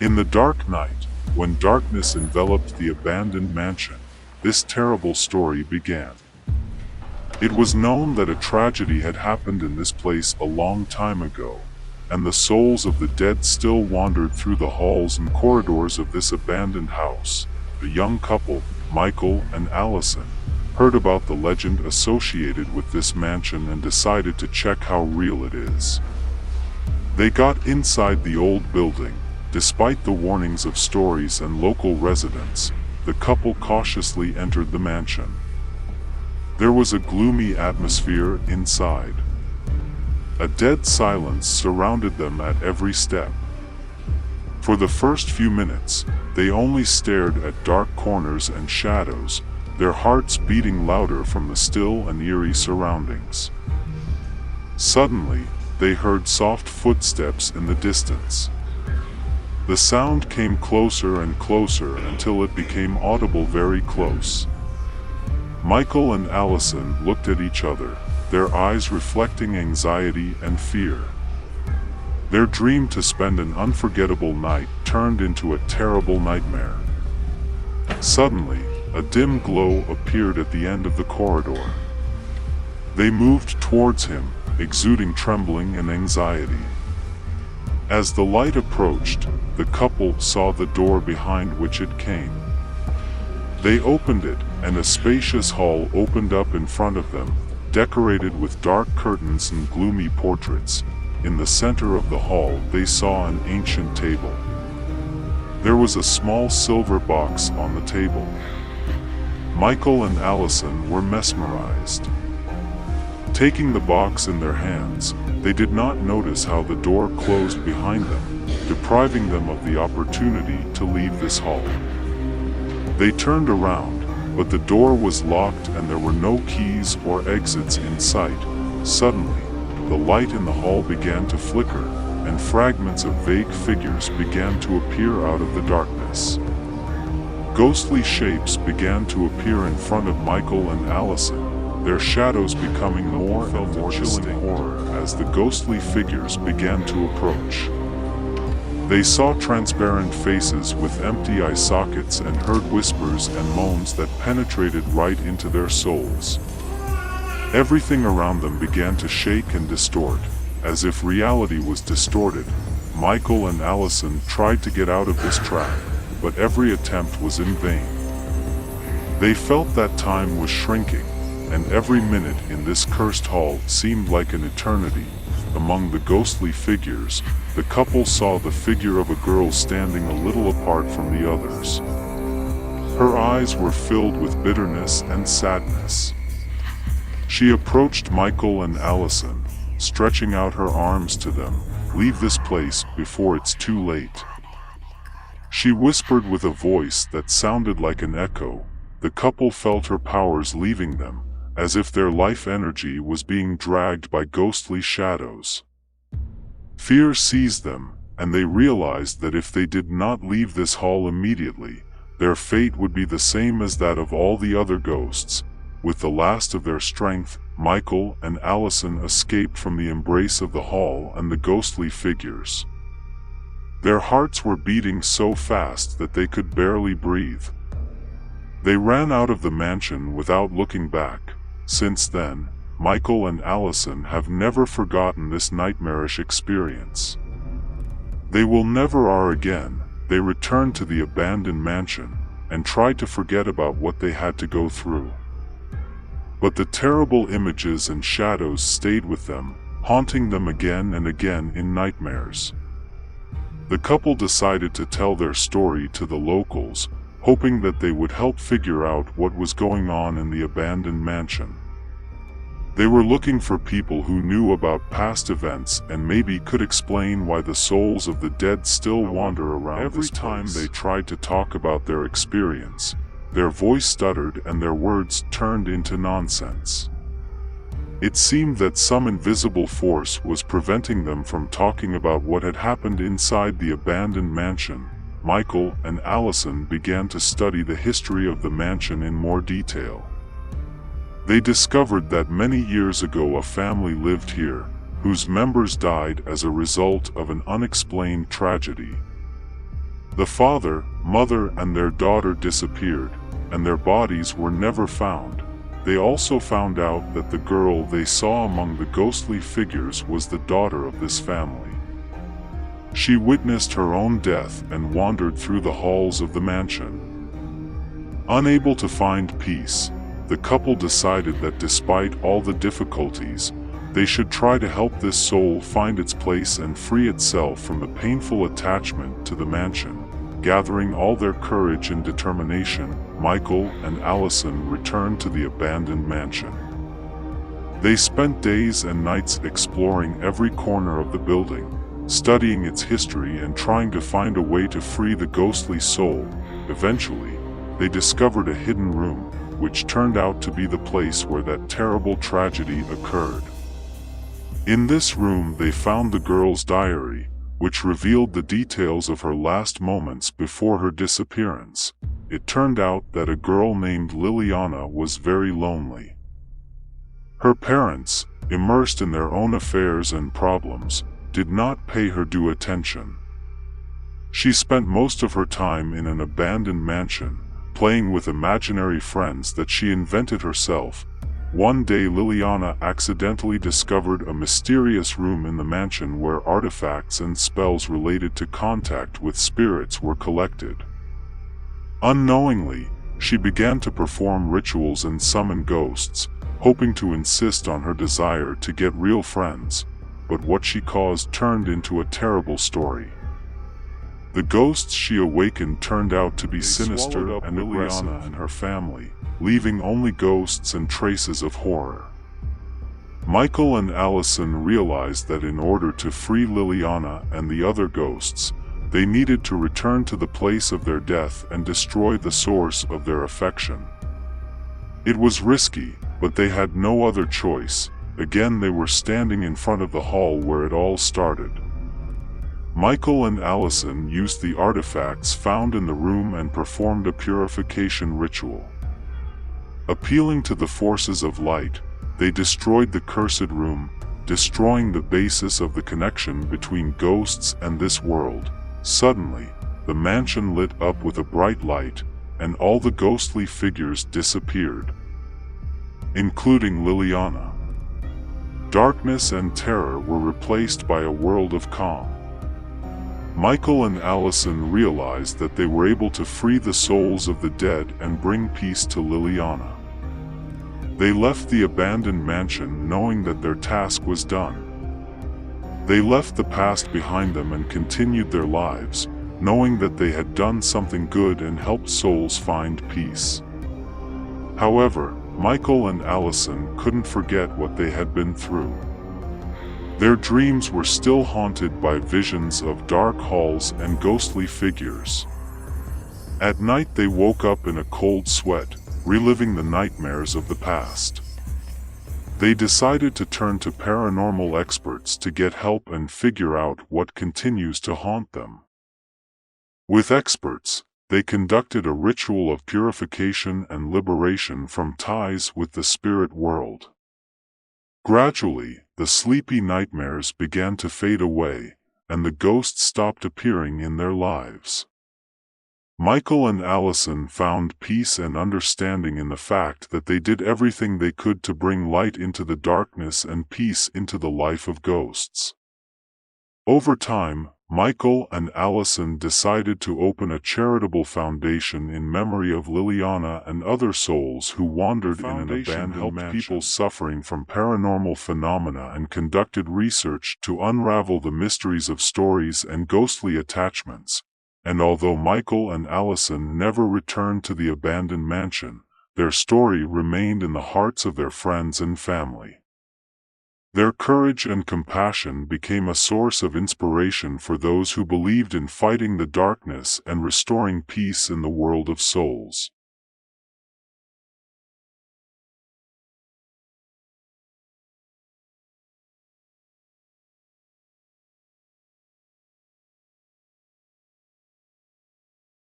In the dark night, when darkness enveloped the abandoned mansion, this terrible story began. It was known that a tragedy had happened in this place a long time ago, and the souls of the dead still wandered through the halls and corridors of this abandoned house. The young couple, Michael and Alison, heard about the legend associated with this mansion and decided to check how real it is. They got inside the old building. Despite the warnings of stories and local residents, the couple cautiously entered the mansion. There was a gloomy atmosphere inside. A dead silence surrounded them at every step. For the first few minutes, they only stared at dark corners and shadows, their hearts beating louder from the still and eerie surroundings. Suddenly, they heard soft footsteps in the distance. The sound came closer and closer until it became audible very close. Michael and Alison looked at each other, their eyes reflecting anxiety and fear. Their dream to spend an unforgettable night turned into a terrible nightmare. Suddenly, a dim glow appeared at the end of the corridor. They moved towards him, exuding trembling and anxiety. As the light approached, the couple saw the door behind which it came. They opened it, and a spacious hall opened up in front of them, decorated with dark curtains and gloomy portraits. In the center of the hall, they saw an ancient table. There was a small silver box on the table. Michael and Alison were mesmerized. Taking the box in their hands, they did not notice how the door closed behind them, depriving them of the opportunity to leave this hall. They turned around, but the door was locked and there were no keys or exits in sight. Suddenly, the light in the hall began to flicker, and fragments of vague figures began to appear out of the darkness. Ghostly shapes began to appear in front of Michael and Alison, their shadows becoming more and more chilling horror as the ghostly figures began to approach. They saw transparent faces with empty eye sockets and heard whispers and moans that penetrated right into their souls. Everything around them began to shake and distort, as if reality was distorted. Michael and Alison tried to get out of this trap, but every attempt was in vain. They felt that time was shrinking, and every minute in this cursed hall seemed like an eternity. Among the ghostly figures, the couple saw the figure of a girl standing a little apart from the others. Her eyes were filled with bitterness and sadness. She approached Michael and Alison, stretching out her arms to them. "Leave this place before it's too late," she whispered with a voice that sounded like an echo. The couple felt her powers leaving them, as if their life energy was being dragged by ghostly shadows. Fear seized them, and they realized that if they did not leave this hall immediately, their fate would be the same as that of all the other ghosts. With the last of their strength, Michael and Alison escaped from the embrace of the hall and the ghostly figures. Their hearts were beating so fast that they could barely breathe. They ran out of the mansion without looking back. Since then, Michael and Alison have never forgotten this nightmarish experience. They will never are again. They returned to the abandoned mansion and tried to forget about what they had to go through. But the terrible images and shadows stayed with them, haunting them again and again in nightmares. The couple decided to tell their story to the locals, hoping that they would help figure out what was going on in the abandoned mansion. They were looking for people who knew about past events and maybe could explain why the souls of the dead still wander around this place. Every time they tried to talk about their experience, their voice stuttered and their words turned into nonsense. It seemed that some invisible force was preventing them from talking about what had happened inside the abandoned mansion. Michael and Alison began to study the history of the mansion in more detail. They discovered that many years ago a family lived here, whose members died as a result of an unexplained tragedy. The father, mother, and their daughter disappeared, and their bodies were never found. They also found out that the girl they saw among the ghostly figures was the daughter of this family. She witnessed her own death and wandered through the halls of the mansion. Unable to find peace, the couple decided that despite all the difficulties, they should try to help this soul find its place and free itself from the painful attachment to the mansion. Gathering all their courage and determination, Michael and Alison returned to the abandoned mansion. They spent days and nights exploring every corner of the building, studying its history and trying to find a way to free the ghostly soul. Eventually, they discovered a hidden room, which turned out to be the place where that terrible tragedy occurred. In this room they found the girl's diary, which revealed the details of her last moments before her disappearance. It turned out that a girl named Liliana was very lonely. Her parents, immersed in their own affairs and problems, did not pay her due attention. She spent most of her time in an abandoned mansion, playing with imaginary friends that she invented herself. One day Liliana accidentally discovered a mysterious room in the mansion where artifacts and spells related to contact with spirits were collected. Unknowingly, she began to perform rituals and summon ghosts, hoping to insist on her desire to get real friends, but what she caused turned into a terrible story. The ghosts she awakened turned out to be sinister and aggressive, and her family, leaving only ghosts and traces of horror. Michael and Alison realized that in order to free Liliana and the other ghosts, they needed to return to the place of their death and destroy the source of their affection. It was risky, but they had no other choice. Again they were standing in front of the hall where it all started. Michael and Alison used the artifacts found in the room and performed a purification ritual. Appealing to the forces of light, they destroyed the cursed room, destroying the basis of the connection between ghosts and this world. Suddenly, the mansion lit up with a bright light, and all the ghostly figures disappeared, including Liliana. Darkness and terror were replaced by a world of calm. Michael and Alison realized that they were able to free the souls of the dead and bring peace to Liliana. They left the abandoned mansion knowing that their task was done. They left the past behind them and continued their lives, knowing that they had done something good and helped souls find peace. However, Michael and Alison couldn't forget what they had been through. Their dreams were still haunted by visions of dark halls and ghostly figures. At night they woke up in a cold sweat, reliving the nightmares of the past. They decided to turn to paranormal experts to get help and figure out what continues to haunt them. With experts, they conducted a ritual of purification and liberation from ties with the spirit world. Gradually, the sleepy nightmares began to fade away, and the ghosts stopped appearing in their lives. Michael and Alison found peace and understanding in the fact that they did everything they could to bring light into the darkness and peace into the life of ghosts. Over time, Michael and Alison decided to open a charitable foundation in memory of Liliana and other souls who wandered in an abandoned mansion. People suffering from paranormal phenomena and conducted research to unravel the mysteries of stories and ghostly attachments. And although Michael and Alison never returned to the abandoned mansion, their story remained in the hearts of their friends and family. Their courage and compassion became a source of inspiration for those who believed in fighting the darkness and restoring peace in the world of souls.